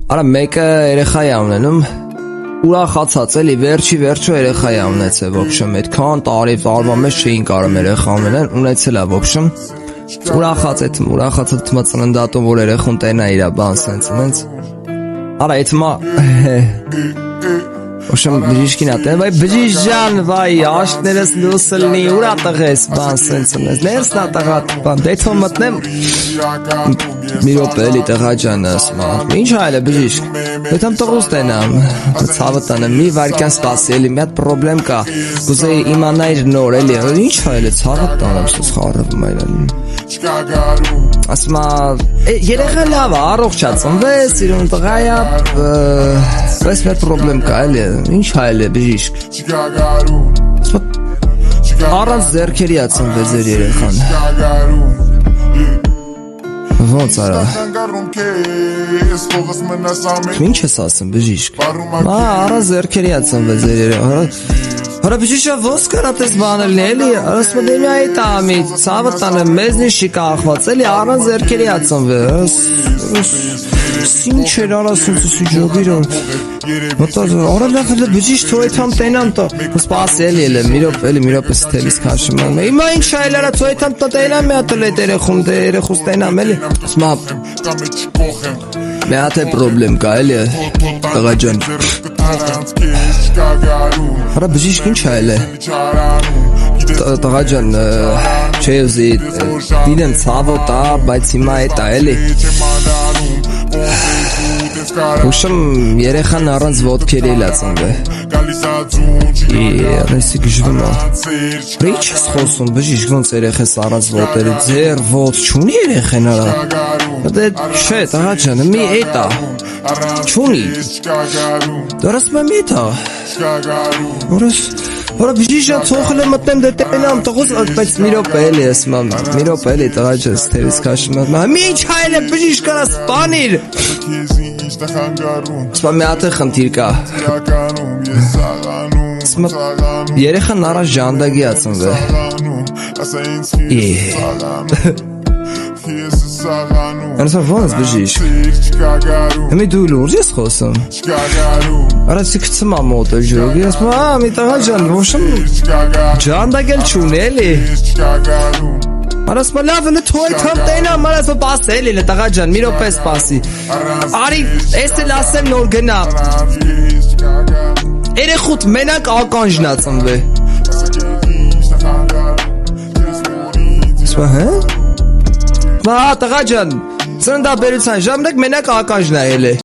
Արա մեկը երեխա է ունենում, ուրախացած էլի, վերջո երեխա է ունեցել, ոբշեմ, այդքան տարվա մեջ չէին կարող երեխա ունենան, ունեցել է, ոբշեմ, ուրախացած թմա ծննդատում, որ երեխուն տենա իրա բան սենց, արա այդմա, ոբշեմ, բժիշկին ատեն, վայ բժիշ ջան, վայ, աշկներս լուսը լնի, ուրա տղես, բան սենց ունես, ներսնա տղա, բան, դեթո մտնեմ, մի րոպե էլի տղա ջան ասма, ինչ այլ է բժիշկ, դետամ տղուս տենամ, ցավը տանը, մի վարկյան սպասի էլի, մի հատ պրոբլեմ կա, կուզեի իմանայր նոր էլի, ինչ այլ է ցավը տանեմ, սս խառվում այլ ասма, երեխա լավ է, առողջ է ծնվեց, իրուն տղա է, բայց մեր պրոբլեմ կա էլի, ինչ այլ է բժիշկ, առանց ձեռքերի է ծնվեց ձեր երեխան, ոնց արա, ինչ ես ասում բժիշկ, առանց ձեռքերի է ծնվեց ձեր երեխան, Հորա բժիշկը ոնց կարա տես բանել էլի, ասում եմ այ տամի, ցավը տանը մեզնի շի կախված էլի, առանց ձեռքերի է ծնվել, ինչ էր արա սենց ջոգիրոն, արա լավ էլ բժիշկ թո այդամ տենամ տո, սպասի էլի, մի րոպե ստելիս քաշում եմ, հիմա ինչ այլ արա թո այդամ տո տենամ մի հատ էլ այդ երեխուս տենամ էլի, ասում մի հատ է պրոբլեմ կա էլի, տղա ջան, Հորա բժիշկ ինչ այլ է, տղա ջան, չէ ուզի, դինեմ ցավոտ ա, բայց հիմա էտ ա էլի, ուշմ երեխան առանց ոտքերի էլ ա ծնվել, ռեսի գժվում ա, ինչ ես խոսում բժիշկ ոնց երեխես առանց ոտերի, ձեր ոտ չունի երեխեն արա, չէ տղա ջան, մի էտ ա, չունի, դոր ասում եմ էտ ա, Հորա բժիշկ ցոխել եմ մտնեմ դե տենամ տղուս, բայց մի րոպե էլի ասում եմ, մի րոպե էլի տղա ջան, ստերից քաշում եմ, մի ինչ այլ է բժիշկ արա սպանիր, ասում եմ մի հատ է խնդիր կա, ասում եմ երեխան առաջ ժանդագի ա ծնվել, Անասա ոնց բժիշկ, հմի դու լուրջ ես խոսում, արացի կծում ա մոտը ժոգի, ասում մի տղա ջան, ոշմ ժանդագել չունի էլի, արասում լավ էլի թո այդամ տենամ, արասում պաս էլի տղա ջան, մի րոպե սպասի, արի ես էլ ասեմ նոր գնա, երեխուտ մենակ ականջն ա ծնվել, ասում հե? Տղա ջան, ծննդաբերության ժամանակ մենակ ականջն ա ելել